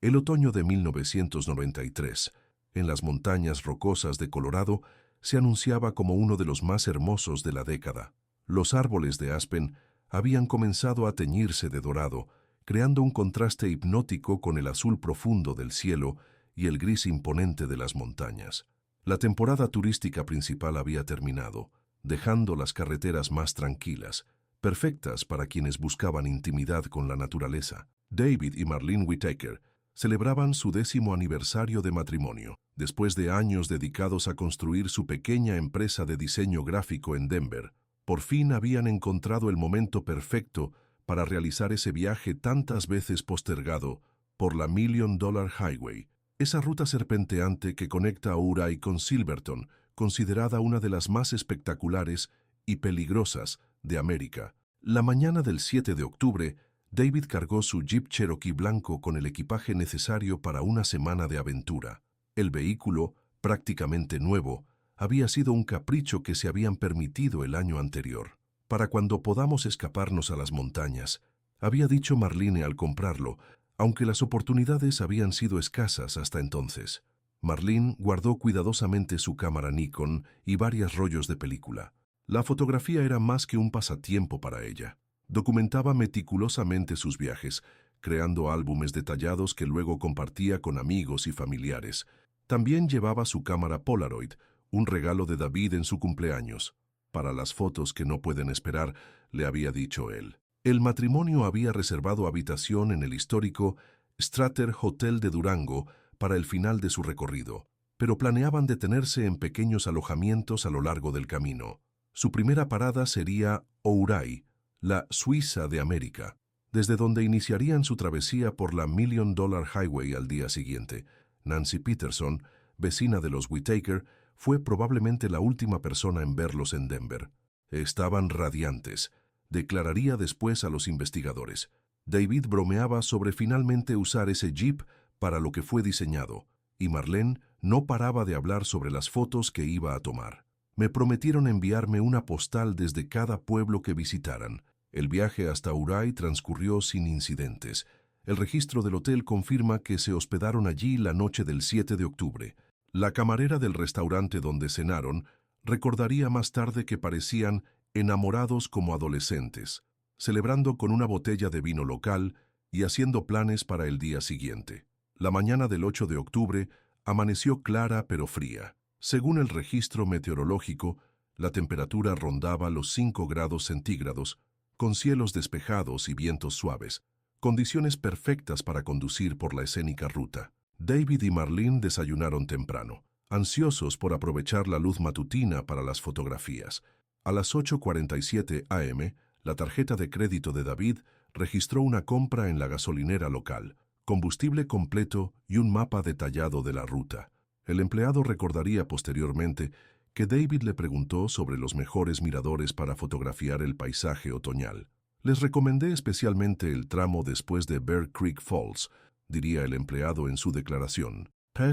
El otoño de 1993, en las montañas rocosas de Colorado, se anunciaba como uno de los más hermosos de la década. Los árboles de aspen habían comenzado a teñirse de dorado, creando un contraste hipnótico con el azul profundo del cielo y el gris imponente de las montañas. La temporada turística principal había terminado, dejando las carreteras más tranquilas, perfectas para quienes buscaban intimidad con la naturaleza. David y Marlene Whitaker celebraban su 10º aniversario de matrimonio. Después de años dedicados a construir su pequeña empresa de diseño gráfico en Denver, por fin habían encontrado el momento perfecto para realizar ese viaje tantas veces postergado por la Million Dollar Highway, esa ruta serpenteante que conecta a Ouray con Silverton, considerada una de las más espectaculares y peligrosas de América. La mañana del 7 de octubre, David cargó su Jeep Cherokee blanco con el equipaje necesario para una semana de aventura. El vehículo, prácticamente nuevo, había sido un capricho que se habían permitido el año anterior. Para cuando podamos escaparnos a las montañas, había dicho Marlene al comprarlo, aunque las oportunidades habían sido escasas hasta entonces. Marlene guardó cuidadosamente su cámara Nikon y varios rollos de película. La fotografía era más que un pasatiempo para ella. Documentaba meticulosamente sus viajes, creando álbumes detallados que luego compartía con amigos y familiares. También llevaba su cámara Polaroid, un regalo de David en su cumpleaños. Para las fotos que no pueden esperar, le había dicho él. El matrimonio había reservado habitación en el histórico Strater Hotel de Durango para el final de su recorrido, pero planeaban detenerse en pequeños alojamientos a lo largo del camino. Su primera parada sería Ouray, la Suiza de América, desde donde iniciarían su travesía por la Million Dollar Highway al día siguiente. Nancy Peterson, vecina de los Whitaker, fue probablemente la última persona en verlos en Denver. Estaban radiantes, declararía después a los investigadores. David bromeaba sobre finalmente usar ese Jeep para lo que fue diseñado, y Marlene no paraba de hablar sobre las fotos que iba a tomar. Me prometieron enviarme una postal desde cada pueblo que visitaran. El viaje hasta Ouray transcurrió sin incidentes. El registro del hotel confirma que se hospedaron allí la noche del 7 de octubre. La camarera del restaurante donde cenaron recordaría más tarde que parecían enamorados como adolescentes, celebrando con una botella de vino local y haciendo planes para el día siguiente. La mañana del 8 de octubre amaneció clara pero fría. Según el registro meteorológico, la temperatura rondaba los 5 grados centígrados, con cielos despejados y vientos suaves, condiciones perfectas para conducir por la escénica ruta. David y Marlene desayunaron temprano, ansiosos por aprovechar la luz matutina para las fotografías. A las 8:47 am, la tarjeta de crédito de David registró una compra en la gasolinera local, combustible completo y un mapa detallado de la ruta. El empleado recordaría posteriormente que David le preguntó sobre los mejores miradores para fotografiar el paisaje otoñal. Les recomendé especialmente el tramo después de Bear Creek Falls, diría el empleado en su declaración.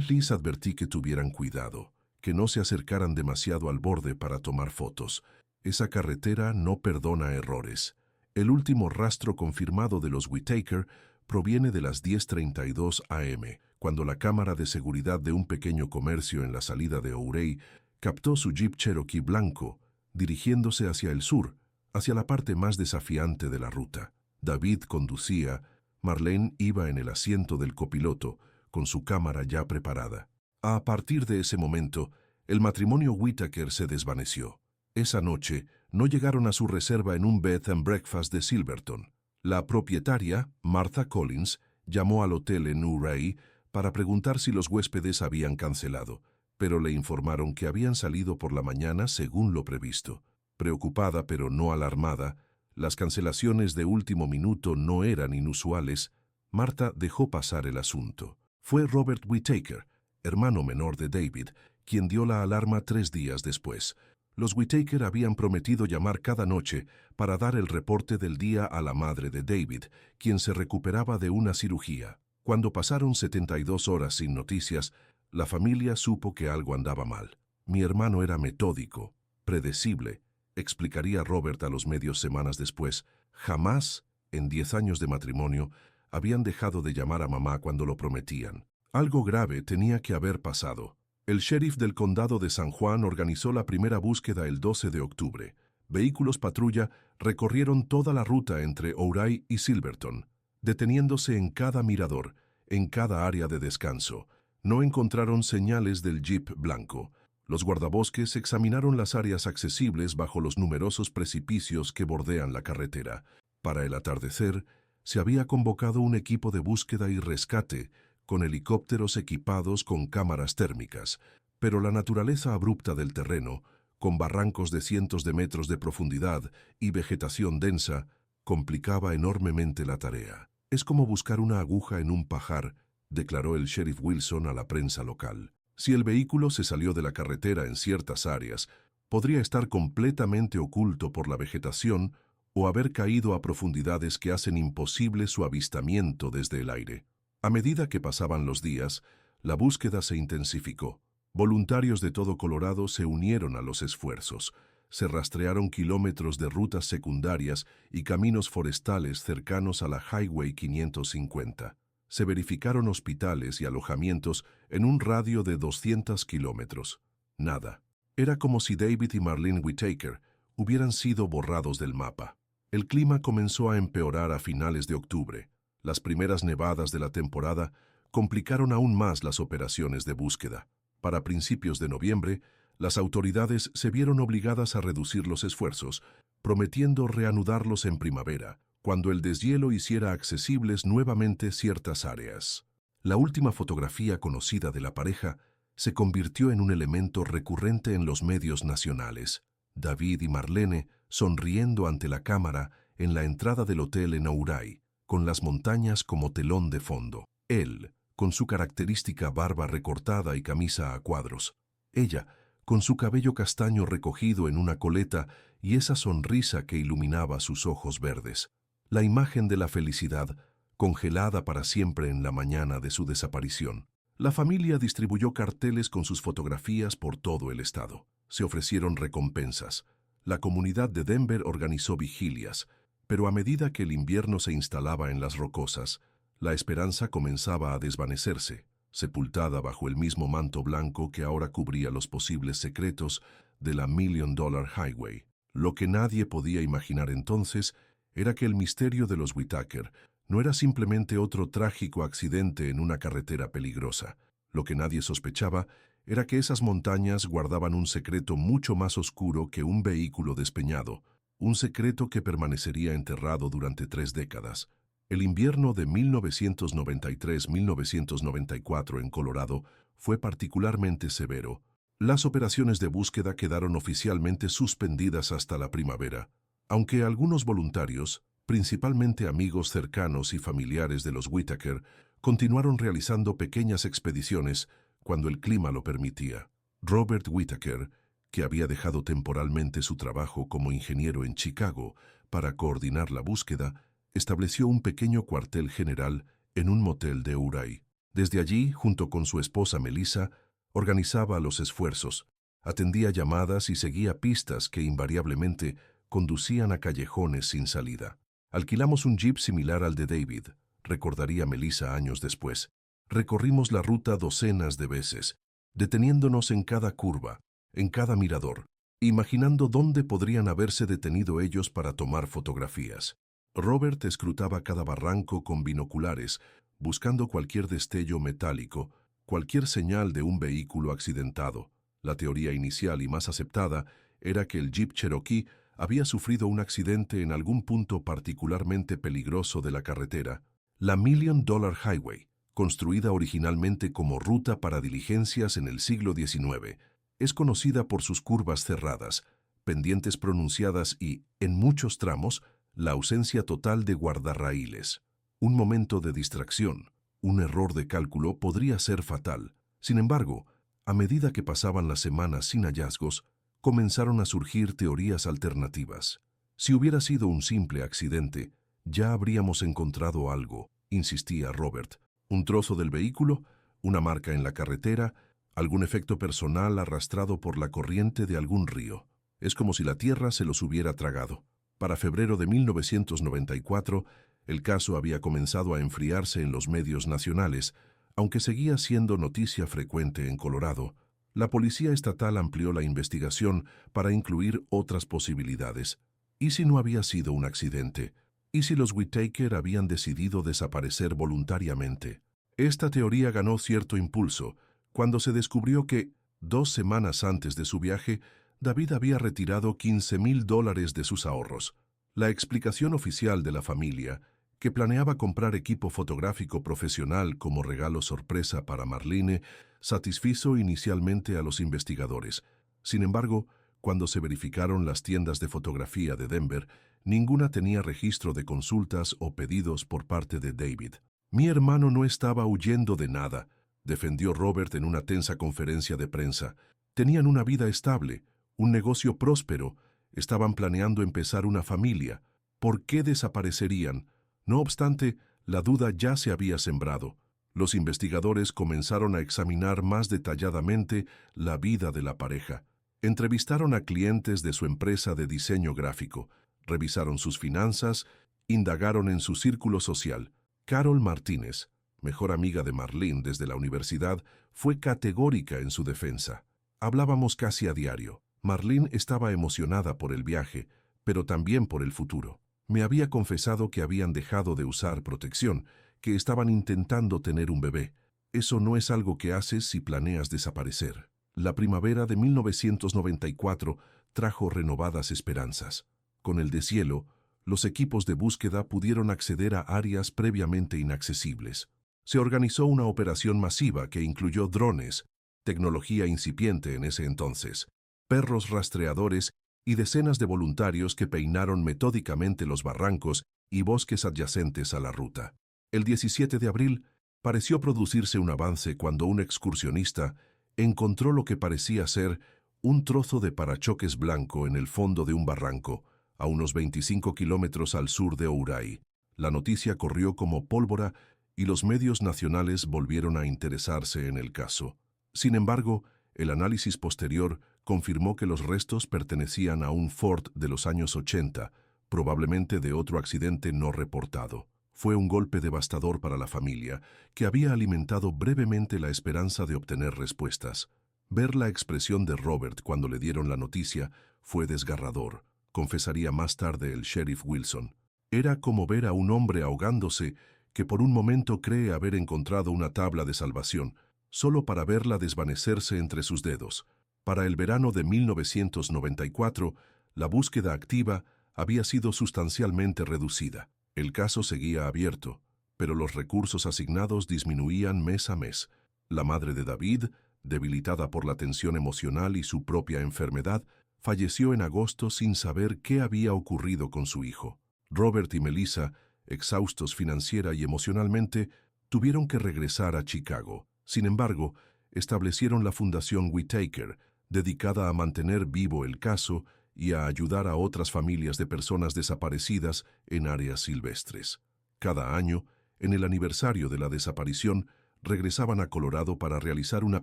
Les advertí que tuvieran cuidado, que no se acercaran demasiado al borde para tomar fotos. Esa carretera no perdona errores. El último rastro confirmado de los Whitaker proviene de las 10:32 am, cuando la cámara de seguridad de un pequeño comercio en la salida de Ouray captó su Jeep Cherokee blanco, dirigiéndose hacia el sur, hacia la parte más desafiante de la ruta. David conducía, Marlene iba en el asiento del copiloto, con su cámara ya preparada. A partir de ese momento, el matrimonio Whitaker se desvaneció. Esa noche, no llegaron a su reserva en un bed and breakfast de Silverton. La propietaria, Martha Collins, llamó al hotel en Ouray para preguntar si los huéspedes habían cancelado, pero le informaron que habían salido por la mañana según lo previsto. Preocupada pero no alarmada, las cancelaciones de último minuto no eran inusuales, Martha dejó pasar el asunto. Fue Robert Whitaker, hermano menor de David, quien dio la alarma 3 días después. Los Whitaker habían prometido llamar cada noche para dar el reporte del día a la madre de David, quien se recuperaba de una cirugía. Cuando pasaron 72 horas sin noticias, la familia supo que algo andaba mal. Mi hermano era metódico, predecible, explicaría Robert a los medios semanas después. Jamás, en 10 años de matrimonio, habían dejado de llamar a mamá cuando lo prometían. Algo grave tenía que haber pasado. El sheriff del condado de San Juan organizó la primera búsqueda el 12 de octubre. Vehículos patrulla recorrieron toda la ruta entre Ouray y Silverton, deteniéndose en cada mirador, en cada área de descanso. No encontraron señales del jeep blanco. Los guardabosques examinaron las áreas accesibles bajo los numerosos precipicios que bordean la carretera. Para el atardecer, se había convocado un equipo de búsqueda y rescate, con helicópteros equipados con cámaras térmicas, pero la naturaleza abrupta del terreno, con barrancos de cientos de metros de profundidad y vegetación densa, complicaba enormemente la tarea. «Es como buscar una aguja en un pajar», declaró el sheriff Wilson a la prensa local. Si el vehículo se salió de la carretera en ciertas áreas, podría estar completamente oculto por la vegetación o haber caído a profundidades que hacen imposible su avistamiento desde el aire. A medida que pasaban los días, la búsqueda se intensificó. Voluntarios de todo Colorado se unieron a los esfuerzos. Se rastrearon kilómetros de rutas secundarias y caminos forestales cercanos a la Highway 550. Se verificaron hospitales y alojamientos en un radio de 200 kilómetros. Nada. Era como si David y Marlene Whitaker hubieran sido borrados del mapa. El clima comenzó a empeorar a finales de octubre. Las primeras nevadas de la temporada complicaron aún más las operaciones de búsqueda. Para principios de noviembre, las autoridades se vieron obligadas a reducir los esfuerzos, prometiendo reanudarlos en primavera, cuando el deshielo hiciera accesibles nuevamente ciertas áreas. La última fotografía conocida de la pareja se convirtió en un elemento recurrente en los medios nacionales. David y Marlene sonriendo ante la cámara en la entrada del hotel en Ouray, con las montañas como telón de fondo. Él, con su característica barba recortada y camisa a cuadros. Ella, con su cabello castaño recogido en una coleta y esa sonrisa que iluminaba sus ojos verdes. La imagen de la felicidad, congelada para siempre en la mañana de su desaparición. La familia distribuyó carteles con sus fotografías por todo el estado. Se ofrecieron recompensas. La comunidad de Denver organizó vigilias, pero a medida que el invierno se instalaba en las rocosas, la esperanza comenzaba a desvanecerse, sepultada bajo el mismo manto blanco que ahora cubría los posibles secretos de la Million Dollar Highway. Lo que nadie podía imaginar entonces era que el misterio de los Whitaker no era simplemente otro trágico accidente en una carretera peligrosa. Lo que nadie sospechaba era que esas montañas guardaban un secreto mucho más oscuro que un vehículo despeñado, un secreto que permanecería enterrado durante 3 décadas. El invierno de 1993-1994 en Colorado fue particularmente severo. Las operaciones de búsqueda quedaron oficialmente suspendidas hasta la primavera, aunque algunos voluntarios, principalmente amigos cercanos y familiares de los Whitaker, continuaron realizando pequeñas expediciones cuando el clima lo permitía. Robert Whitaker, que había dejado temporalmente su trabajo como ingeniero en Chicago para coordinar la búsqueda, estableció un pequeño cuartel general en un motel de Ouray. Desde allí, junto con su esposa Melissa, organizaba los esfuerzos, atendía llamadas y seguía pistas que invariablemente conducían a callejones sin salida. Alquilamos un jeep similar al de David, recordaría Melissa años después. Recorrimos la ruta docenas de veces, deteniéndonos en cada curva, en cada mirador, imaginando dónde podrían haberse detenido ellos para tomar fotografías. Robert escrutaba cada barranco con binoculares, buscando cualquier destello metálico, cualquier señal de un vehículo accidentado. La teoría inicial y más aceptada era que el Jeep Cherokee había sufrido un accidente en algún punto particularmente peligroso de la carretera. La Million Dollar Highway, construida originalmente como ruta para diligencias en el siglo XIX, es conocida por sus curvas cerradas, pendientes pronunciadas y, en muchos tramos, la ausencia total de guardarraíles. Un momento de distracción, un error de cálculo podría ser fatal. Sin embargo, a medida que pasaban las semanas sin hallazgos, comenzaron a surgir teorías alternativas. Si hubiera sido un simple accidente, ya habríamos encontrado algo, insistía Robert. Un trozo del vehículo, una marca en la carretera, algún efecto personal arrastrado por la corriente de algún río. Es como si la tierra se los hubiera tragado. Para febrero de 1994, El caso había comenzado a enfriarse en los medios nacionales, aunque seguía siendo noticia frecuente en Colorado. La policía estatal amplió la investigación para incluir otras posibilidades. ¿Y si no había sido un accidente? ¿Y si los Whittaker habían decidido desaparecer voluntariamente? Esta teoría ganó cierto impulso cuando se descubrió que, 2 semanas antes de su viaje, David había retirado $15,000 de sus ahorros. La explicación oficial de la familia, que planeaba comprar equipo fotográfico profesional como regalo sorpresa para Marlene, satisfizo inicialmente a los investigadores. Sin embargo, cuando se verificaron las tiendas de fotografía de Denver, ninguna tenía registro de consultas o pedidos por parte de David. Mi hermano no estaba huyendo de nada, defendió Robert en una tensa conferencia de prensa. Tenían una vida estable, un negocio próspero, estaban planeando empezar una familia. ¿Por qué desaparecerían? No obstante, la duda ya se había sembrado. Los investigadores comenzaron a examinar más detalladamente la vida de la pareja. Entrevistaron a clientes de su empresa de diseño gráfico, revisaron sus finanzas, indagaron en su círculo social. Carol Martínez, mejor amiga de Marlene desde la universidad, fue categórica en su defensa. Hablábamos casi a diario. Marlene estaba emocionada por el viaje, pero también por el futuro. Me había confesado que habían dejado de usar protección, que estaban intentando tener un bebé. Eso no es algo que haces si planeas desaparecer. La primavera de 1994 trajo renovadas esperanzas. Con el deshielo, los equipos de búsqueda pudieron acceder a áreas previamente inaccesibles. Se organizó una operación masiva que incluyó drones, tecnología incipiente en ese entonces, perros rastreadores y decenas de voluntarios que peinaron metódicamente los barrancos y bosques adyacentes a la ruta. El 17 de abril pareció producirse un avance cuando un excursionista encontró lo que parecía ser un trozo de parachoques blanco en el fondo de un barranco, a unos 25 kilómetros al sur de Ouray. La noticia corrió como pólvora y los medios nacionales volvieron a interesarse en el caso. Sin embargo, el análisis posterior confirmó que los restos pertenecían a un Ford de los años 80, probablemente de otro accidente no reportado. Fue un golpe devastador para la familia, que había alimentado brevemente la esperanza de obtener respuestas. Ver la expresión de Robert cuando le dieron la noticia fue desgarrador, confesaría más tarde el sheriff Wilson. Era como ver a un hombre ahogándose que por un momento cree haber encontrado una tabla de salvación, solo para verla desvanecerse entre sus dedos. Para el verano de 1994, la búsqueda activa había sido sustancialmente reducida. El caso seguía abierto, pero los recursos asignados disminuían mes a mes. La madre de David, debilitada por la tensión emocional y su propia enfermedad, falleció en agosto sin saber qué había ocurrido con su hijo. Robert y Melissa, exhaustos financiera y emocionalmente, tuvieron que regresar a Chicago. Sin embargo, establecieron la Fundación Whittaker, dedicada a mantener vivo el caso y a ayudar a otras familias de personas desaparecidas en áreas silvestres. Cada año, en el aniversario de la desaparición, regresaban a Colorado para realizar una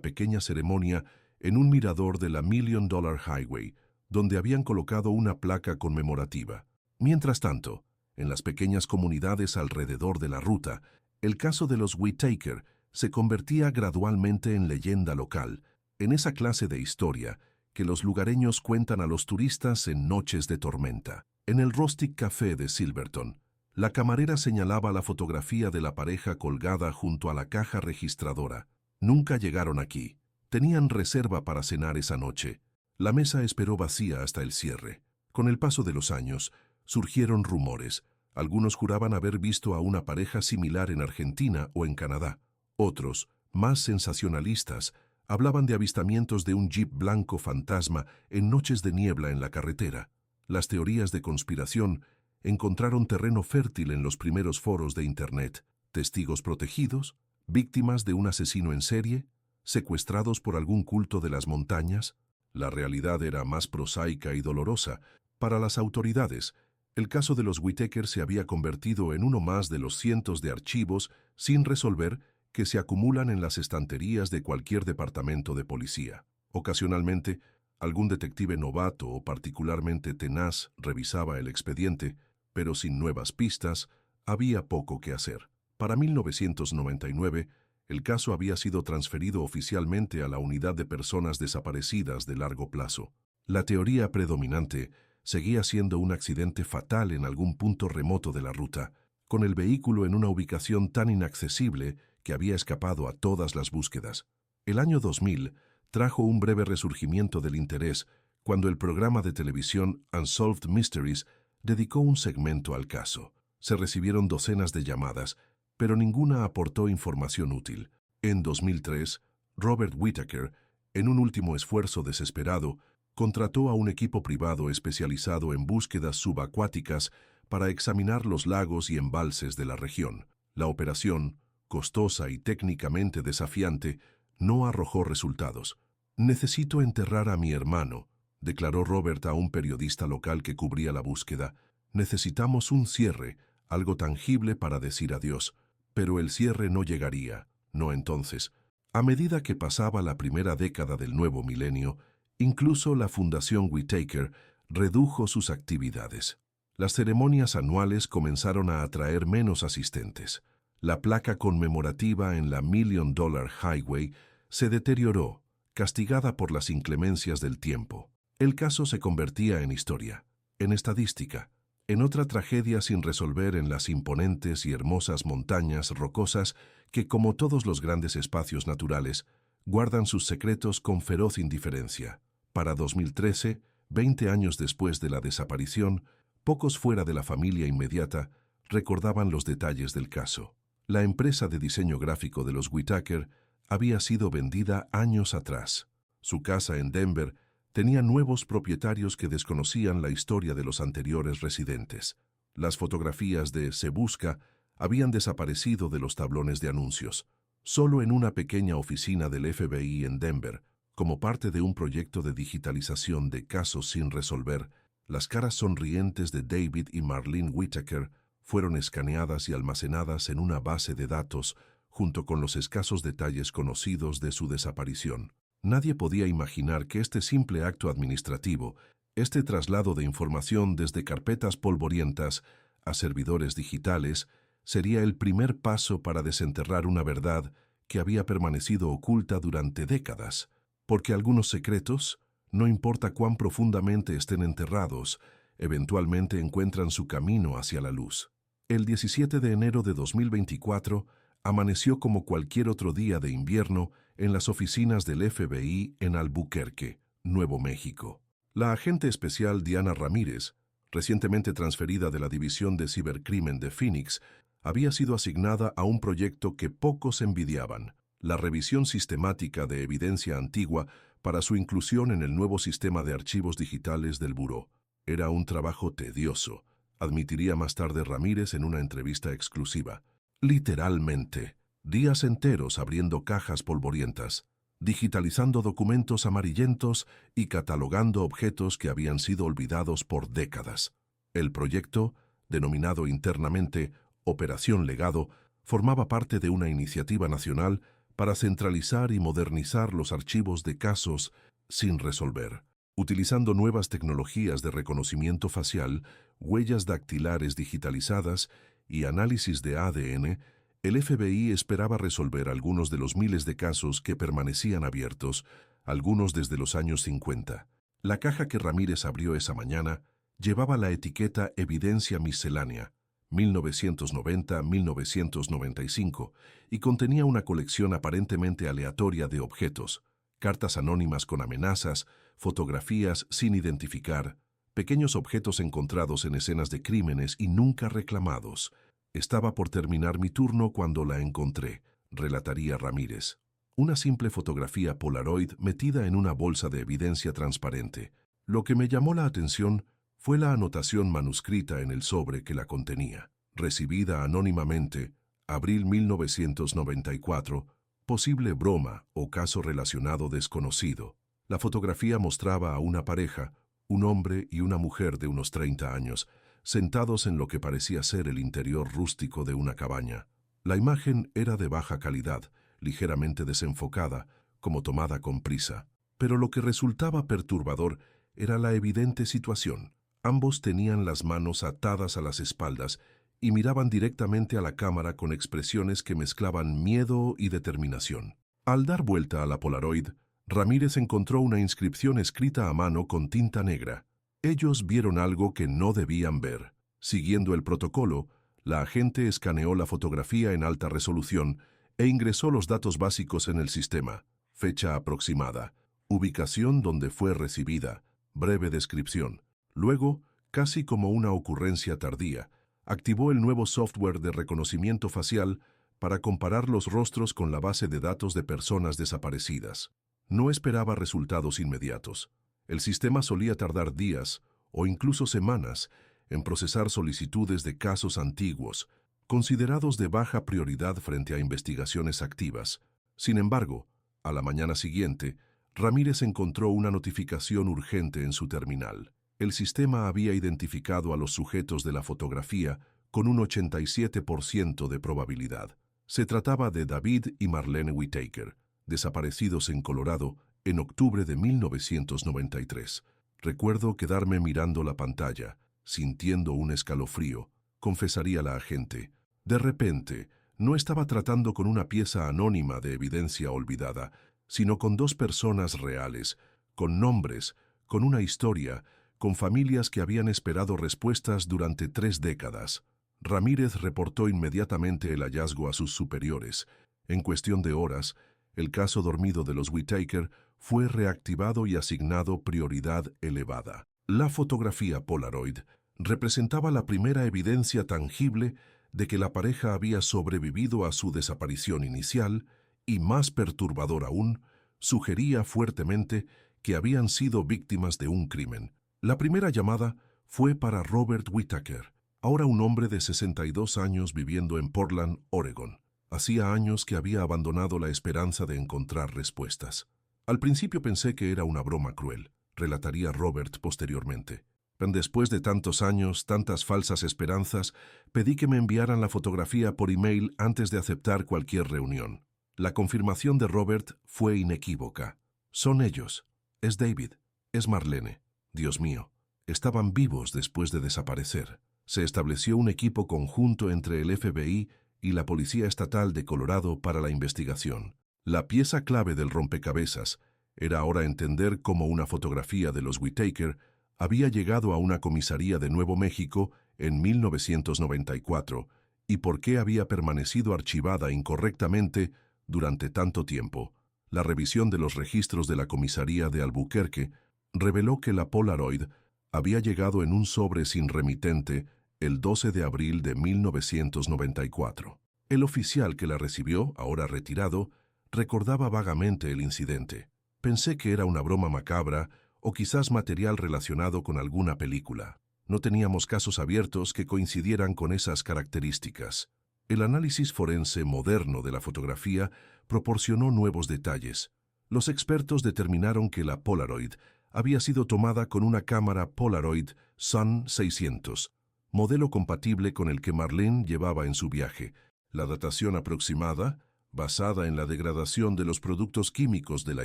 pequeña ceremonia en un mirador de la Million Dollar Highway, donde habían colocado una placa conmemorativa. Mientras tanto, en las pequeñas comunidades alrededor de la ruta, el caso de los Whittaker se convertía gradualmente en leyenda local, en esa clase de historia que los lugareños cuentan a los turistas en noches de tormenta. En el Rustic Café de Silverton, la camarera señalaba la fotografía de la pareja colgada junto a la caja registradora. Nunca llegaron aquí. Tenían reserva para cenar esa noche. La mesa esperó vacía hasta el cierre. Con el paso de los años, surgieron rumores. Algunos juraban haber visto a una pareja similar en Argentina o en Canadá. Otros, más sensacionalistas, hablaban de avistamientos de un jeep blanco fantasma en noches de niebla en la carretera. Las teorías de conspiración encontraron terreno fértil en los primeros foros de Internet. Testigos protegidos, víctimas de un asesino en serie, secuestrados por algún culto de las montañas. La realidad era más prosaica y dolorosa. Para las autoridades, el caso de los Whittaker se había convertido en uno más de los cientos de archivos sin resolver que se acumulan en las estanterías de cualquier departamento de policía. Ocasionalmente, algún detective novato o particularmente tenaz revisaba el expediente, pero sin nuevas pistas, había poco que hacer. Para 1999, el caso había sido transferido oficialmente a la Unidad de Personas Desaparecidas de Largo Plazo. La teoría predominante seguía siendo un accidente fatal en algún punto remoto de la ruta, con el vehículo en una ubicación tan inaccesible que había escapado a todas las búsquedas. El año 2000 trajo un breve resurgimiento del interés cuando el programa de televisión Unsolved Mysteries dedicó un segmento al caso. Se recibieron docenas de llamadas, pero ninguna aportó información útil. En 2003, Robert Whittaker, en un último esfuerzo desesperado, contrató a un equipo privado especializado en búsquedas subacuáticas para examinar los lagos y embalses de la región. La operación, costosa y técnicamente desafiante, no arrojó resultados. «Necesito enterrar a mi hermano», declaró Robert a un periodista local que cubría la búsqueda. «Necesitamos un cierre, algo tangible para decir adiós». Pero el cierre no llegaría, no entonces. A medida que pasaba la primera década del nuevo milenio, incluso la Fundación Whittaker redujo sus actividades. Las ceremonias anuales comenzaron a atraer menos asistentes. La placa conmemorativa en la Million Dollar Highway se deterioró, castigada por las inclemencias del tiempo. El caso se convertía en historia, en estadística, en otra tragedia sin resolver en las imponentes y hermosas montañas rocosas que, como todos los grandes espacios naturales, guardan sus secretos con feroz indiferencia. Para 2013, 20 años después de la desaparición, pocos fuera de la familia inmediata recordaban los detalles del caso. La empresa de diseño gráfico de los Whittaker había sido vendida años atrás. Su casa en Denver tenía nuevos propietarios que desconocían la historia de los anteriores residentes. Las fotografías de Se Busca habían desaparecido de los tablones de anuncios. Solo en una pequeña oficina del FBI en Denver, como parte de un proyecto de digitalización de casos sin resolver, las caras sonrientes de David y Marlene Whittaker fueron escaneadas y almacenadas en una base de datos junto con los escasos detalles conocidos de su desaparición. Nadie podía imaginar que este simple acto administrativo, este traslado de información desde carpetas polvorientas a servidores digitales, sería el primer paso para desenterrar una verdad que había permanecido oculta durante décadas, porque algunos secretos, no importa cuán profundamente estén enterrados, eventualmente encuentran su camino hacia la luz. El 17 de enero de 2024 amaneció como cualquier otro día de invierno en las oficinas del FBI en Albuquerque, Nuevo México. La agente especial Diana Ramírez, recientemente transferida de la División de Cibercrimen de Phoenix, había sido asignada a un proyecto que pocos envidiaban, la revisión sistemática de evidencia antigua para su inclusión en el nuevo sistema de archivos digitales del Buró. Era un trabajo tedioso, admitiría más tarde Ramírez en una entrevista exclusiva. Literalmente, días enteros abriendo cajas polvorientas, digitalizando documentos amarillentos y catalogando objetos que habían sido olvidados por décadas. El proyecto, denominado internamente Operación Legado, formaba parte de una iniciativa nacional para centralizar y modernizar los archivos de casos sin resolver. Utilizando nuevas tecnologías de reconocimiento facial, huellas dactilares digitalizadas y análisis de ADN, el FBI esperaba resolver algunos de los miles de casos que permanecían abiertos, algunos desde los años 50. La caja que Ramírez abrió esa mañana llevaba la etiqueta Evidencia Miscelánea, 1990-1995, y contenía una colección aparentemente aleatoria de objetos, cartas anónimas con amenazas, fotografías sin identificar, pequeños objetos encontrados en escenas de crímenes y nunca reclamados. Estaba por terminar mi turno cuando la encontré, relataría Ramírez. Una simple fotografía Polaroid metida en una bolsa de evidencia transparente. Lo que me llamó la atención fue la anotación manuscrita en el sobre que la contenía. Recibida anónimamente, abril 1994, posible broma o caso relacionado desconocido. La fotografía mostraba a una pareja, un hombre y una mujer de unos 30 años, sentados en lo que parecía ser el interior rústico de una cabaña. La imagen era de baja calidad, ligeramente desenfocada, como tomada con prisa. Pero lo que resultaba perturbador era la evidente situación. Ambos tenían las manos atadas a las espaldas y miraban directamente a la cámara con expresiones que mezclaban miedo y determinación. Al dar vuelta a la Polaroid, Ramírez encontró una inscripción escrita a mano con tinta negra. Ellos vieron algo que no debían ver. Siguiendo el protocolo, la agente escaneó la fotografía en alta resolución e ingresó los datos básicos en el sistema: fecha aproximada, ubicación donde fue recibida, breve descripción. Luego, casi como una ocurrencia tardía, activó el nuevo software de reconocimiento facial para comparar los rostros con la base de datos de personas desaparecidas. No esperaba resultados inmediatos. El sistema solía tardar días o incluso semanas en procesar solicitudes de casos antiguos, considerados de baja prioridad frente a investigaciones activas. Sin embargo, a la mañana siguiente, Ramírez encontró una notificación urgente en su terminal. El sistema había identificado a los sujetos de la fotografía con un 87% de probabilidad. Se trataba de David y Marlene Whittaker, desaparecidos en Colorado en octubre de 1993. Recuerdo quedarme mirando la pantalla, sintiendo un escalofrío, confesaría la agente. De repente, no estaba tratando con una pieza anónima de evidencia olvidada, sino con dos personas reales, con nombres, con una historia, con familias que habían esperado respuestas durante 3 décadas. Ramírez reportó inmediatamente el hallazgo a sus superiores. En cuestión de horas, el caso dormido de los Whittaker fue reactivado y asignado prioridad elevada. La fotografía Polaroid representaba la primera evidencia tangible de que la pareja había sobrevivido a su desaparición inicial y, más perturbador aún, sugería fuertemente que habían sido víctimas de un crimen. La primera llamada fue para Robert Whittaker, ahora un hombre de 62 años viviendo en Portland, Oregón. Hacía años que había abandonado la esperanza de encontrar respuestas. Al principio pensé que era una broma cruel, relataría Robert posteriormente. Pero después de tantos años, tantas falsas esperanzas, pedí que me enviaran la fotografía por email antes de aceptar cualquier reunión. La confirmación de Robert fue inequívoca. Son ellos. Es David. Es Marlene. Dios mío, estaban vivos después de desaparecer. Se estableció un equipo conjunto entre el FBI y la Policía Estatal de Colorado para la investigación. La pieza clave del rompecabezas era ahora entender cómo una fotografía de los Whittaker había llegado a una comisaría de Nuevo México en 1994 y por qué había permanecido archivada incorrectamente durante tanto tiempo. La revisión de los registros de la comisaría de Albuquerque reveló que la Polaroid había llegado en un sobre sin remitente el 12 de abril de 1994. El oficial que la recibió, ahora retirado, recordaba vagamente el incidente. Pensé que era una broma macabra o quizás material relacionado con alguna película. No teníamos casos abiertos que coincidieran con esas características. El análisis forense moderno de la fotografía proporcionó nuevos detalles. Los expertos determinaron que la Polaroid había sido tomada con una cámara Polaroid Sun 600, modelo compatible con el que Marlene llevaba en su viaje. La datación aproximada, basada en la degradación de los productos químicos de la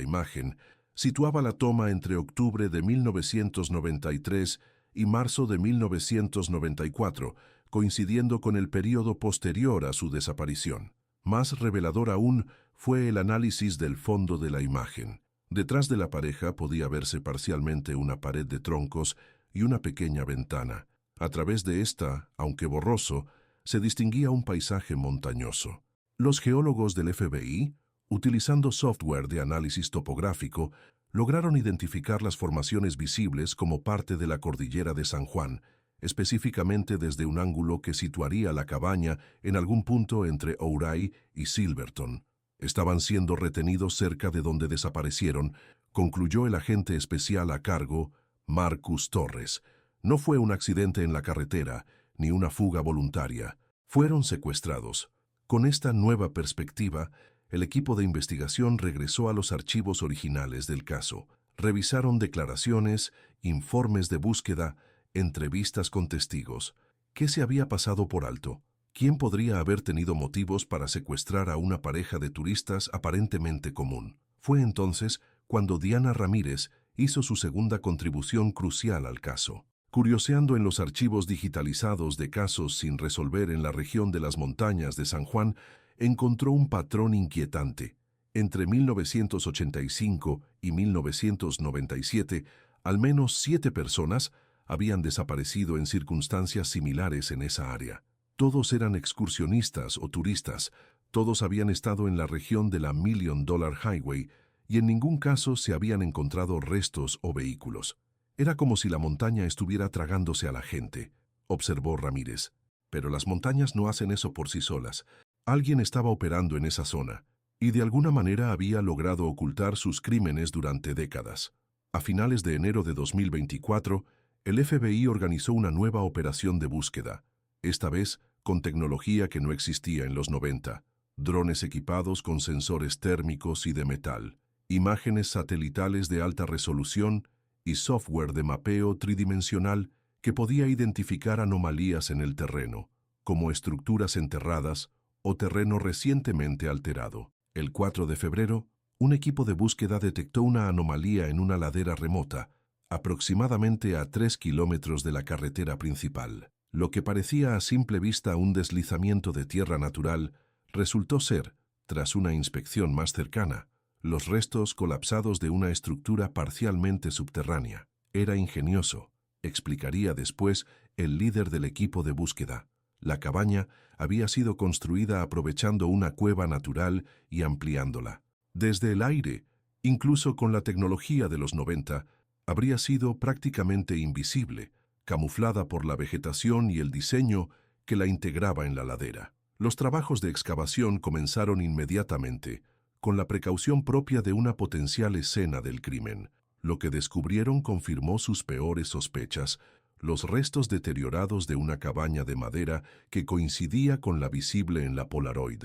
imagen, situaba la toma entre octubre de 1993 y marzo de 1994, coincidiendo con el período posterior a su desaparición. Más revelador aún fue el análisis del fondo de la imagen. Detrás de la pareja podía verse parcialmente una pared de troncos y una pequeña ventana. A través de esta, aunque borroso, se distinguía un paisaje montañoso. Los geólogos del FBI, utilizando software de análisis topográfico, lograron identificar las formaciones visibles como parte de la cordillera de San Juan, específicamente desde un ángulo que situaría la cabaña en algún punto entre Ouray y Silverton. Estaban siendo retenidos cerca de donde desaparecieron, concluyó el agente especial a cargo, Marcus Torres. No fue un accidente en la carretera, ni una fuga voluntaria. Fueron secuestrados. Con esta nueva perspectiva, el equipo de investigación regresó a los archivos originales del caso. Revisaron declaraciones, informes de búsqueda, entrevistas con testigos. ¿Qué se había pasado por alto? ¿Quién podría haber tenido motivos para secuestrar a una pareja de turistas aparentemente común? Fue entonces cuando Diana Ramírez hizo su segunda contribución crucial al caso. Curioseando en los archivos digitalizados de casos sin resolver en la región de las montañas de San Juan, encontró un patrón inquietante. Entre 1985 y 1997, al menos 7 personas habían desaparecido en circunstancias similares en esa área. Todos eran excursionistas o turistas, todos habían estado en la región de la Million Dollar Highway y en ningún caso se habían encontrado restos o vehículos. Era como si la montaña estuviera tragándose a la gente, observó Ramírez. Pero las montañas no hacen eso por sí solas. Alguien estaba operando en esa zona y de alguna manera había logrado ocultar sus crímenes durante décadas. A finales de enero de 2024, el FBI organizó una nueva operación de búsqueda, esta vez con tecnología que no existía en los 90, drones equipados con sensores térmicos y de metal, imágenes satelitales de alta resolución y software de mapeo tridimensional que podía identificar anomalías en el terreno, como estructuras enterradas o terreno recientemente alterado. El 4 de febrero, un equipo de búsqueda detectó una anomalía en una ladera remota, aproximadamente a 3 kilómetros de la carretera principal. Lo que parecía a simple vista un deslizamiento de tierra natural, resultó ser, tras una inspección más cercana, los restos colapsados de una estructura parcialmente subterránea. Era ingenioso, explicaría después el líder del equipo de búsqueda. La cabaña había sido construida aprovechando una cueva natural y ampliándola. Desde el aire, incluso con la tecnología de los 90, habría sido prácticamente invisible, camuflada por la vegetación y el diseño que la integraba en la ladera. Los trabajos de excavación comenzaron inmediatamente, con la precaución propia de una potencial escena del crimen. Lo que descubrieron confirmó sus peores sospechas, los restos deteriorados de una cabaña de madera que coincidía con la visible en la Polaroid.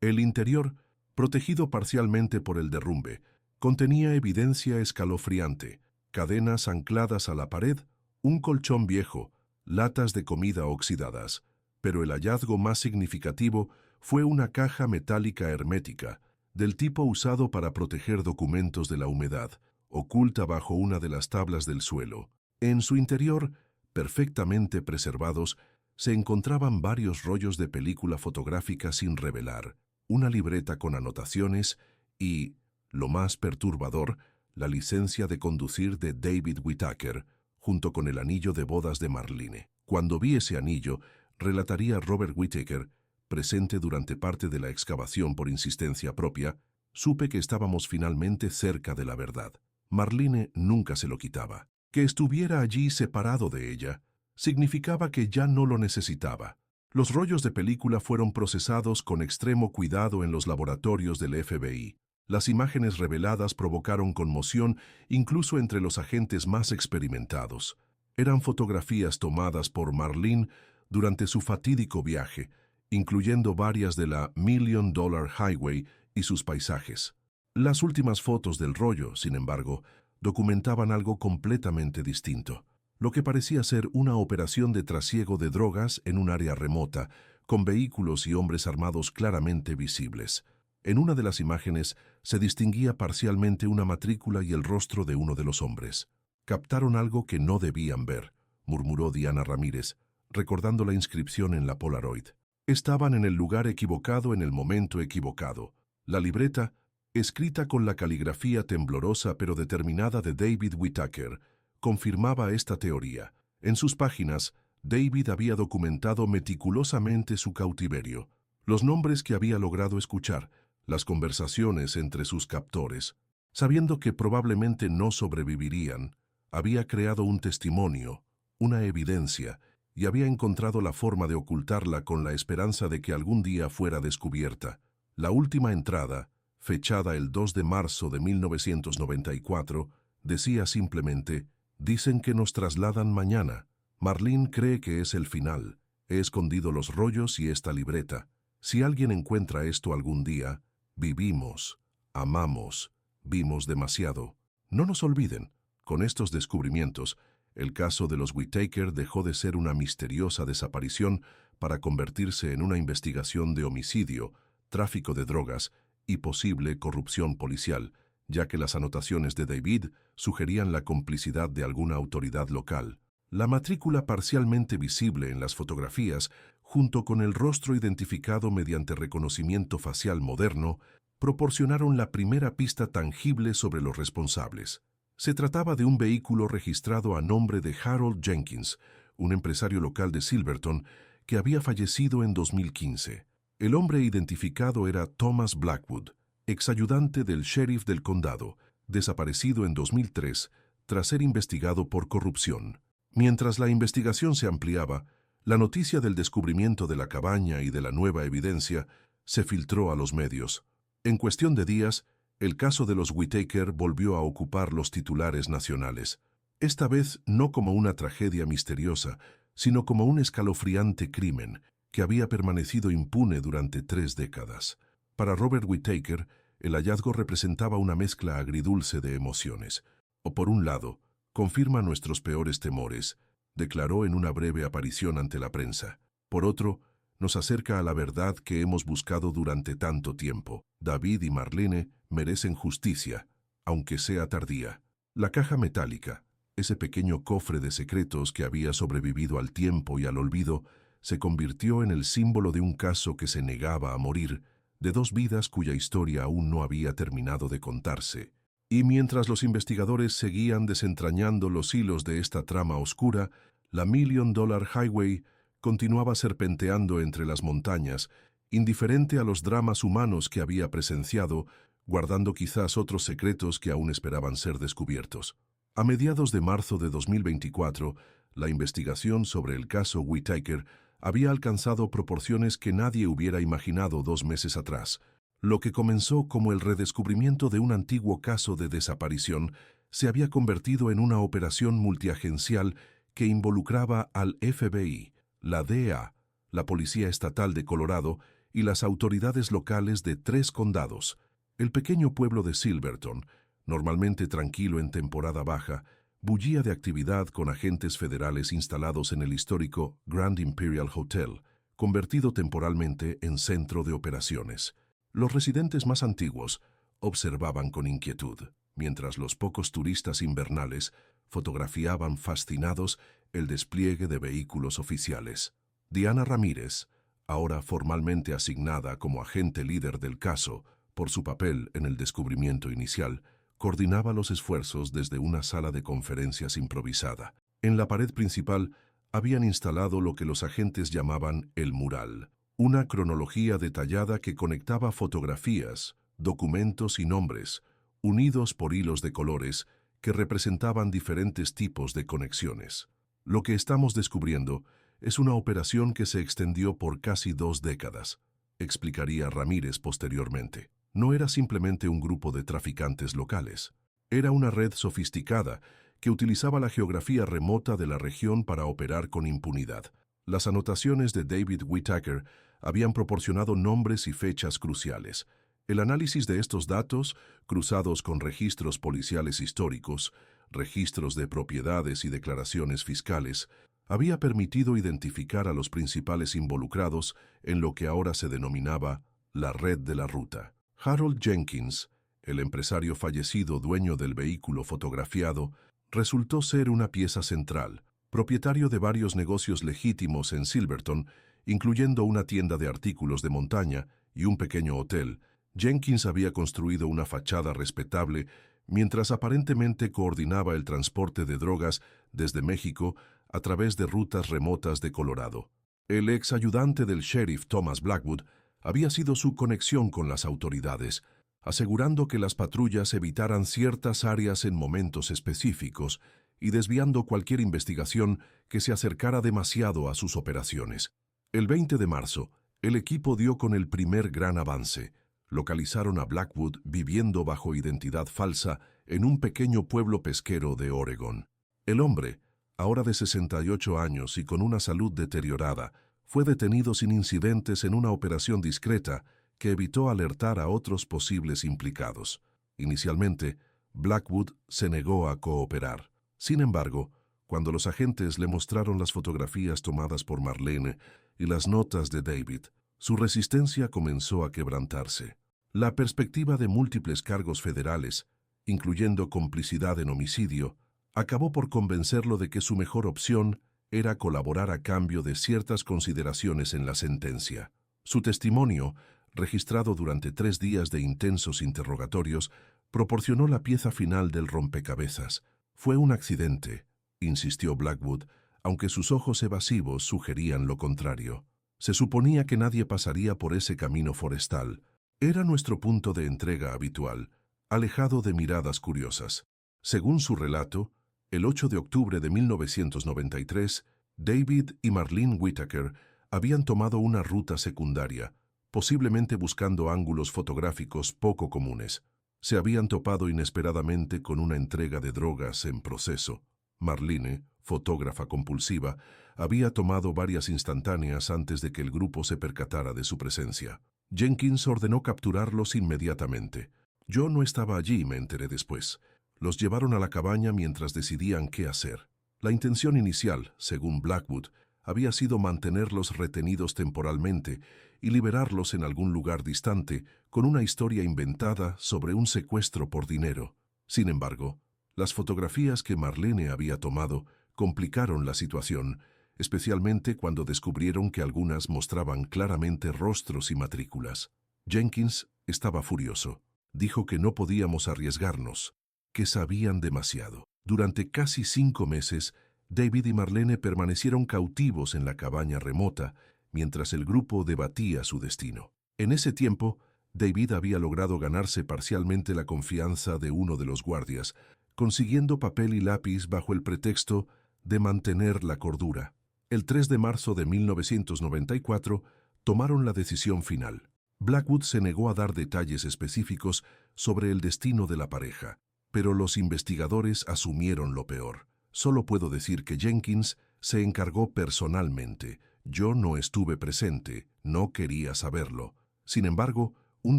El interior, protegido parcialmente por el derrumbe, contenía evidencia escalofriante, cadenas ancladas a la pared, un colchón viejo, latas de comida oxidadas, pero el hallazgo más significativo fue una caja metálica hermética, del tipo usado para proteger documentos de la humedad, oculta bajo una de las tablas del suelo. En su interior, perfectamente preservados, se encontraban varios rollos de película fotográfica sin revelar, una libreta con anotaciones y, lo más perturbador, la licencia de conducir de David Whittaker, junto con el anillo de bodas de Marlene. Cuando vi ese anillo, relataría Robert Whittaker, presente durante parte de la excavación por insistencia propia, supe que estábamos finalmente cerca de la verdad. Marlene nunca se lo quitaba. Que estuviera allí separado de ella significaba que ya no lo necesitaba. Los rollos de película fueron procesados con extremo cuidado en los laboratorios del FBI. Las imágenes reveladas provocaron conmoción incluso entre los agentes más experimentados. Eran fotografías tomadas por Marlene durante su fatídico viaje, incluyendo varias de la Million Dollar Highway y sus paisajes. Las últimas fotos del rollo, sin embargo, documentaban algo completamente distinto, lo que parecía ser una operación de trasiego de drogas en un área remota, con vehículos y hombres armados claramente visibles. En una de las imágenes se distinguía parcialmente una matrícula y el rostro de uno de los hombres. «Captaron algo que no debían ver», murmuró Diana Ramírez, recordando la inscripción en la Polaroid. Estaban en el lugar equivocado en el momento equivocado. La libreta, escrita con la caligrafía temblorosa pero determinada de David Whittaker, confirmaba esta teoría. En sus páginas, David había documentado meticulosamente su cautiverio, los nombres que había logrado escuchar, las conversaciones entre sus captores. Sabiendo que probablemente no sobrevivirían, había creado un testimonio, una evidencia, y había encontrado la forma de ocultarla con la esperanza de que algún día fuera descubierta. La última entrada, fechada el 2 de marzo de 1994, decía simplemente: «Dicen que nos trasladan mañana. Marlene cree que es el final. He escondido los rollos y esta libreta. Si alguien encuentra esto algún día, vivimos, amamos, vimos demasiado». No nos olviden, con estos descubrimientos, el caso de los Whittaker dejó de ser una misteriosa desaparición para convertirse en una investigación de homicidio, tráfico de drogas y posible corrupción policial, ya que las anotaciones de David sugerían la complicidad de alguna autoridad local. La matrícula parcialmente visible en las fotografías, junto con el rostro identificado mediante reconocimiento facial moderno, proporcionaron la primera pista tangible sobre los responsables. Se trataba de un vehículo registrado a nombre de Harold Jenkins, un empresario local de Silverton, que había fallecido en 2015. El hombre identificado era Thomas Blackwood, exayudante del sheriff del condado, desaparecido en 2003 tras ser investigado por corrupción. Mientras la investigación se ampliaba, la noticia del descubrimiento de la cabaña y de la nueva evidencia se filtró a los medios. En cuestión de días, el caso de los Whitaker volvió a ocupar los titulares nacionales. Esta vez no como una tragedia misteriosa, sino como un escalofriante crimen que había permanecido impune durante 3 décadas. Para Robert Whitaker, el hallazgo representaba una mezcla agridulce de emociones. O por un lado, confirma nuestros peores temores, declaró en una breve aparición ante la prensa. Por otro, nos acerca a la verdad que hemos buscado durante tanto tiempo. David y Marlene merecen justicia, aunque sea tardía. La caja metálica, ese pequeño cofre de secretos que había sobrevivido al tiempo y al olvido, se convirtió en el símbolo de un caso que se negaba a morir, de 2 vidas cuya historia aún no había terminado de contarse. Y mientras los investigadores seguían desentrañando los hilos de esta trama oscura, la Million Dollar Highway continuaba serpenteando entre las montañas, indiferente a los dramas humanos que había presenciado, guardando quizás otros secretos que aún esperaban ser descubiertos. A mediados de marzo de 2024, la investigación sobre el caso Whitaker había alcanzado proporciones que nadie hubiera imaginado 2 meses atrás. Lo que comenzó como el redescubrimiento de un antiguo caso de desaparición se había convertido en una operación multiagencial que involucraba al FBI, la DEA, la Policía Estatal de Colorado y las autoridades locales de 3 condados. El pequeño pueblo de Silverton, normalmente tranquilo en temporada baja, bullía de actividad con agentes federales instalados en el histórico Grand Imperial Hotel, convertido temporalmente en centro de operaciones. Los residentes más antiguos observaban con inquietud, mientras los pocos turistas invernales fotografiaban fascinados el despliegue de vehículos oficiales. Diana Ramírez, ahora formalmente asignada como agente líder del caso por su papel en el descubrimiento inicial, coordinaba los esfuerzos desde una sala de conferencias improvisada. En la pared principal habían instalado lo que los agentes llamaban el mural, una cronología detallada que conectaba fotografías, documentos y nombres, unidos por hilos de colores que representaban diferentes tipos de conexiones. Lo que estamos descubriendo es una operación que se extendió por casi 2 décadas, explicaría Ramírez posteriormente. No era simplemente un grupo de traficantes locales. Era una red sofisticada que utilizaba la geografía remota de la región para operar con impunidad. Las anotaciones de David Whitaker habían proporcionado nombres y fechas cruciales. El análisis de estos datos, cruzados con registros policiales históricos, registros de propiedades y declaraciones fiscales, había permitido identificar a los principales involucrados en lo que ahora se denominaba la red de la ruta. Harold Jenkins, el empresario fallecido dueño del vehículo fotografiado, resultó ser una pieza central, propietario de varios negocios legítimos en Silverton, incluyendo una tienda de artículos de montaña y un pequeño hotel. Jenkins había construido una fachada respetable mientras aparentemente coordinaba el transporte de drogas desde México a través de rutas remotas de Colorado. El ex ayudante del sheriff Thomas Blackwood había sido su conexión con las autoridades, asegurando que las patrullas evitaran ciertas áreas en momentos específicos y desviando cualquier investigación que se acercara demasiado a sus operaciones. El 20 de marzo, el equipo dio con el primer gran avance. Localizaron a Blackwood viviendo bajo identidad falsa en un pequeño pueblo pesquero de Oregón. El hombre, ahora de 68 años y con una salud deteriorada, fue detenido sin incidentes en una operación discreta que evitó alertar a otros posibles implicados. Inicialmente, Blackwood se negó a cooperar. Sin embargo, cuando los agentes le mostraron las fotografías tomadas por Marlene y las notas de David, su resistencia comenzó a quebrantarse. La perspectiva de múltiples cargos federales, incluyendo complicidad en homicidio, acabó por convencerlo de que su mejor opción era colaborar a cambio de ciertas consideraciones en la sentencia. Su testimonio, registrado durante 3 días de intensos interrogatorios, proporcionó la pieza final del rompecabezas. Fue un accidente, insistió Blackwood, aunque sus ojos evasivos sugerían lo contrario. Se suponía que nadie pasaría por ese camino forestal. Era nuestro punto de entrega habitual, alejado de miradas curiosas. Según su relato, el 8 de octubre de 1993, David y Marlene Whitaker habían tomado una ruta secundaria, posiblemente buscando ángulos fotográficos poco comunes. Se habían topado inesperadamente con una entrega de drogas en proceso. Marlene, fotógrafa compulsiva, había tomado varias instantáneas antes de que el grupo se percatara de su presencia. Jenkins ordenó capturarlos inmediatamente. Yo no estaba allí, me enteré después. Los llevaron a la cabaña mientras decidían qué hacer. La intención inicial, según Blackwood, había sido mantenerlos retenidos temporalmente y liberarlos en algún lugar distante con una historia inventada sobre un secuestro por dinero. Sin embargo, las fotografías que Marlene había tomado complicaron la situación, especialmente cuando descubrieron que algunas mostraban claramente rostros y matrículas. Jenkins estaba furioso. Dijo que no podíamos arriesgarnos, que sabían demasiado. Durante casi 5 meses, David y Marlene permanecieron cautivos en la cabaña remota, mientras el grupo debatía su destino. En ese tiempo, David había logrado ganarse parcialmente la confianza de uno de los guardias, consiguiendo papel y lápiz bajo el pretexto de mantener la cordura. El 3 de marzo de 1994 tomaron la decisión final. Blackwood se negó a dar detalles específicos sobre el destino de la pareja, pero los investigadores asumieron lo peor. Solo puedo decir que Jenkins se encargó personalmente. Yo no estuve presente, no quería saberlo. Sin embargo, un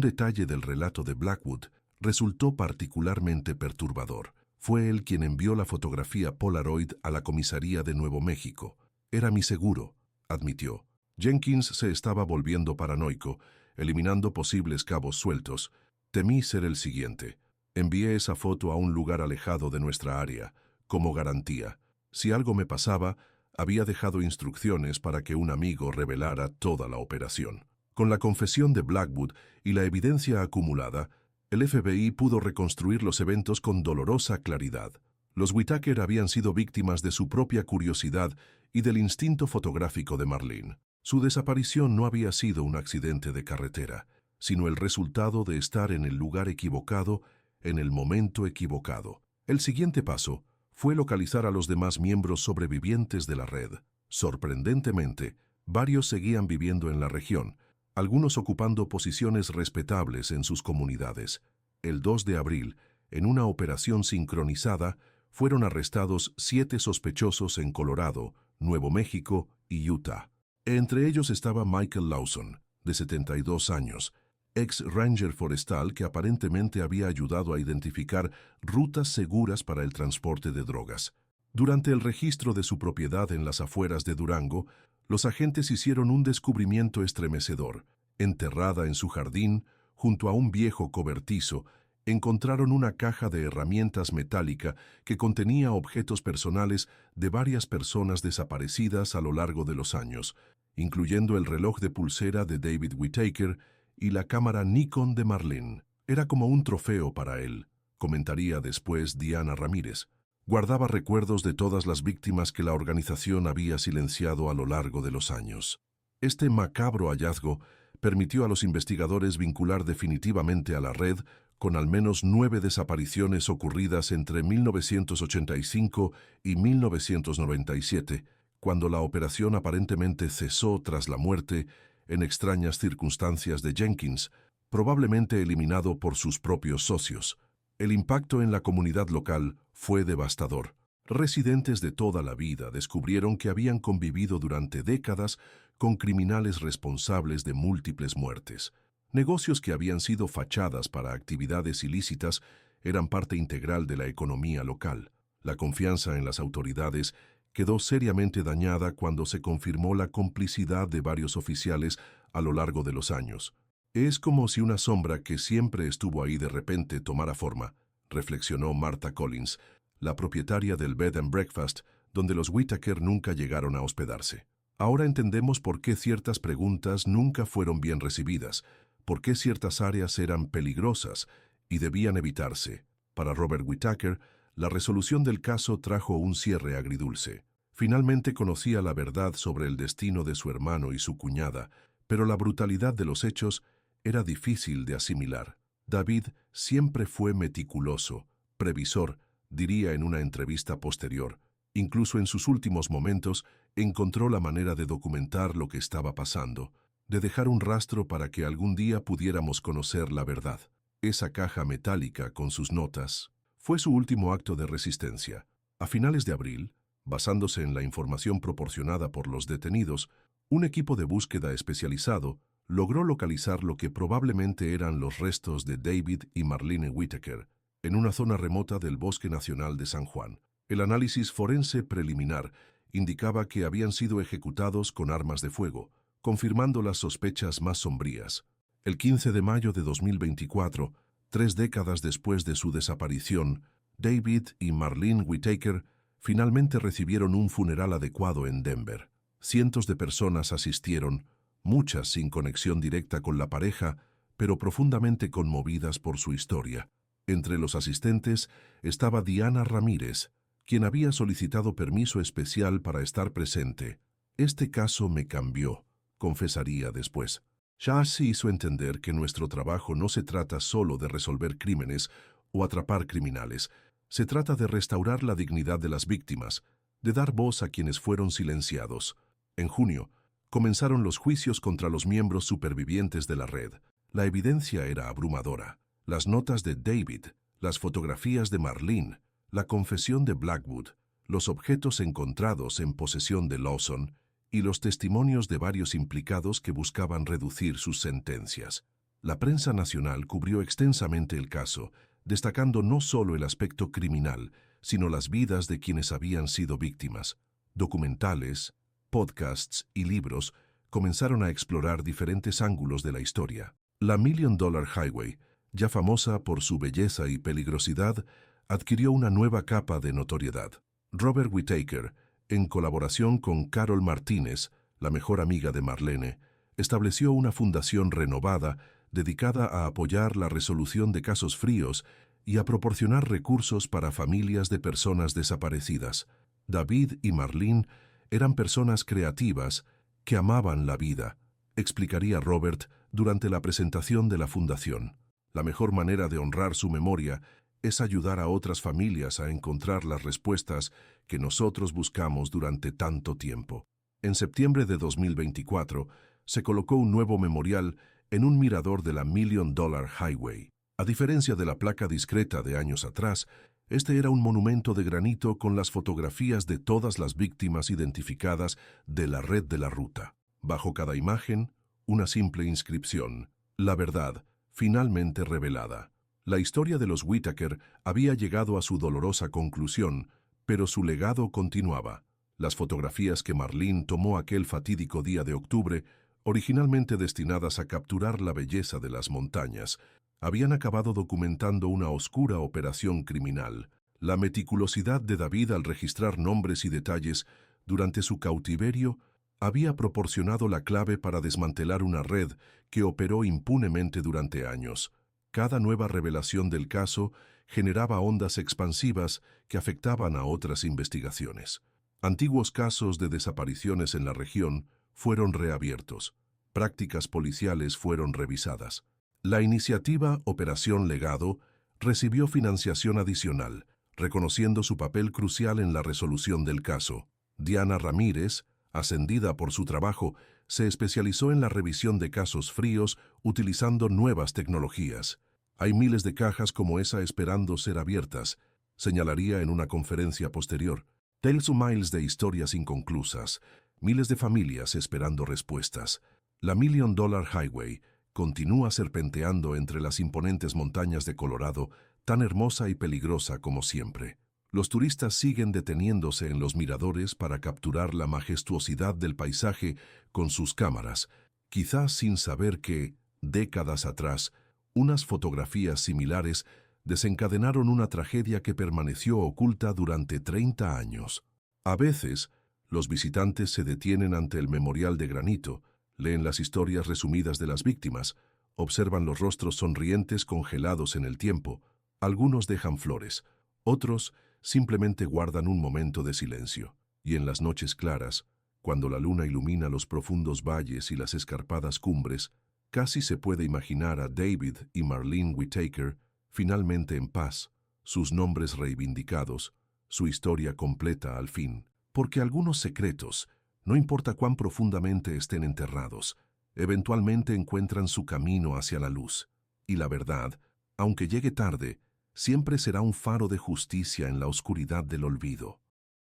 detalle del relato de Blackwood resultó particularmente perturbador. Fue él quien envió la fotografía Polaroid a la comisaría de Nuevo México. Era mi seguro, admitió. Jenkins se estaba volviendo paranoico, eliminando posibles cabos sueltos. Temí ser el siguiente. Envié esa foto a un lugar alejado de nuestra área, como garantía. Si algo me pasaba, había dejado instrucciones para que un amigo revelara toda la operación. Con la confesión de Blackwood y la evidencia acumulada, el FBI pudo reconstruir los eventos con dolorosa claridad. Los Whitaker habían sido víctimas de su propia curiosidad y del instinto fotográfico de Marlene. Su desaparición no había sido un accidente de carretera, sino el resultado de estar en el lugar equivocado, en el momento equivocado. El siguiente paso fue localizar a los demás miembros sobrevivientes de la red. Sorprendentemente, varios seguían viviendo en la región, algunos ocupando posiciones respetables en sus comunidades. El 2 de abril, en una operación sincronizada, fueron arrestados 7 sospechosos en Colorado, Nuevo México y Utah. Entre ellos estaba Michael Lawson, de 72 años, ex ranger forestal que aparentemente había ayudado a identificar rutas seguras para el transporte de drogas. Durante el registro de su propiedad en las afueras de Durango, los agentes hicieron un descubrimiento estremecedor. Enterrada en su jardín, junto a un viejo cobertizo, encontraron una caja de herramientas metálica que contenía objetos personales de varias personas desaparecidas a lo largo de los años, incluyendo el reloj de pulsera de David Whitaker y la cámara Nikon de Marlene. Era como un trofeo para él, comentaría después Diana Ramírez. Guardaba recuerdos de todas las víctimas que la organización había silenciado a lo largo de los años. Este macabro hallazgo permitió a los investigadores vincular definitivamente a la red con al menos 9 desapariciones ocurridas entre 1985 y 1997, cuando la operación aparentemente cesó tras la muerte en extrañas circunstancias de Jenkins, probablemente eliminado por sus propios socios. El impacto en la comunidad local fue devastador. Residentes de toda la vida descubrieron que habían convivido durante décadas con criminales responsables de múltiples muertes. Negocios que habían sido fachadas para actividades ilícitas eran parte integral de la economía local. La confianza en las autoridades quedó seriamente dañada cuando se confirmó la complicidad de varios oficiales a lo largo de los años. Es como si una sombra que siempre estuvo ahí de repente tomara forma, reflexionó Martha Collins, la propietaria del Bed and Breakfast, donde los Whittaker nunca llegaron a hospedarse. Ahora entendemos por qué ciertas preguntas nunca fueron bien recibidas, por qué ciertas áreas eran peligrosas y debían evitarse. Para Robert Whittaker, la resolución del caso trajo un cierre agridulce. Finalmente conocía la verdad sobre el destino de su hermano y su cuñada, pero la brutalidad de los hechos era difícil de asimilar. David siempre fue meticuloso, previsor, diría en una entrevista posterior. Incluso en sus últimos momentos, encontró la manera de documentar lo que estaba pasando, de dejar un rastro para que algún día pudiéramos conocer la verdad. Esa caja metálica con sus notas fue su último acto de resistencia. A finales de abril, basándose en la información proporcionada por los detenidos, un equipo de búsqueda especializado logró localizar lo que probablemente eran los restos de David y Marlene Whittaker en una zona remota del Bosque Nacional de San Juan. El análisis forense preliminar indicaba que habían sido ejecutados con armas de fuego, confirmando las sospechas más sombrías. El 15 de mayo de 2024, 3 décadas después de su desaparición, David y Marlene Whittaker finalmente recibieron un funeral adecuado en Denver. Cientos de personas asistieron, muchas sin conexión directa con la pareja, pero profundamente conmovidas por su historia. Entre los asistentes estaba Diana Ramírez, quien había solicitado permiso especial para estar presente. Este caso me cambió, confesaría después. Shahzi hizo entender que nuestro trabajo no se trata solo de resolver crímenes o atrapar criminales. Se trata de restaurar la dignidad de las víctimas, de dar voz a quienes fueron silenciados. En junio, comenzaron los juicios contra los miembros supervivientes de la red. La evidencia era abrumadora. Las notas de David, las fotografías de Marlene, la confesión de Blackwood, los objetos encontrados en posesión de Lawson y los testimonios de varios implicados que buscaban reducir sus sentencias. La prensa nacional cubrió extensamente el caso, destacando no solo el aspecto criminal, sino las vidas de quienes habían sido víctimas. Documentales, podcasts y libros comenzaron a explorar diferentes ángulos de la historia. La Million Dollar Highway, ya famosa por su belleza y peligrosidad, adquirió una nueva capa de notoriedad. Robert Whittaker, en colaboración con Carol Martínez, la mejor amiga de Marlene, estableció una fundación renovada dedicada a apoyar la resolución de casos fríos y a proporcionar recursos para familias de personas desaparecidas. David y Marlene eran personas creativas que amaban la vida, explicaría Robert durante la presentación de la fundación. La mejor manera de honrar su memoria es ayudar a otras familias a encontrar las respuestas que nosotros buscamos durante tanto tiempo. En septiembre de 2024, se colocó un nuevo memorial en un mirador de la Million Dollar Highway. A diferencia de la placa discreta de años atrás, este era un monumento de granito con las fotografías de todas las víctimas identificadas de la red de la ruta. Bajo cada imagen, una simple inscripción: la verdad, finalmente revelada. La historia de los Whittaker había llegado a su dolorosa conclusión, pero su legado continuaba. Las fotografías que Marlene tomó aquel fatídico día de octubre, originalmente destinadas a capturar la belleza de las montañas, habían acabado documentando una oscura operación criminal. La meticulosidad de David al registrar nombres y detalles durante su cautiverio había proporcionado la clave para desmantelar una red que operó impunemente durante años. Cada nueva revelación del caso generaba ondas expansivas que afectaban a otras investigaciones. Antiguos casos de desapariciones en la región fueron reabiertos. Prácticas policiales fueron revisadas. La iniciativa Operación Legado recibió financiación adicional, reconociendo su papel crucial en la resolución del caso. Diana Ramírez, ascendida por su trabajo, se especializó en la revisión de casos fríos utilizando nuevas tecnologías. Hay miles de cajas como esa esperando ser abiertas, señalaría en una conferencia posterior. Tales of miles de historias inconclusas, miles de familias esperando respuestas. La Million Dollar Highway continúa serpenteando entre las imponentes montañas de Colorado, tan hermosa y peligrosa como siempre. Los turistas siguen deteniéndose en los miradores para capturar la majestuosidad del paisaje con sus cámaras, quizás sin saber que, décadas atrás, unas fotografías similares desencadenaron una tragedia que permaneció oculta durante 30 años. A veces, los visitantes se detienen ante el memorial de granito, leen las historias resumidas de las víctimas, observan los rostros sonrientes congelados en el tiempo, algunos dejan flores, otros simplemente guardan un momento de silencio. Y en las noches claras, cuando la luna ilumina los profundos valles y las escarpadas cumbres, casi se puede imaginar a David y Marlene Whittaker finalmente en paz, sus nombres reivindicados, su historia completa al fin. Porque algunos secretos, no importa cuán profundamente estén enterrados, eventualmente encuentran su camino hacia la luz. Y la verdad, aunque llegue tarde, siempre será un faro de justicia en la oscuridad del olvido.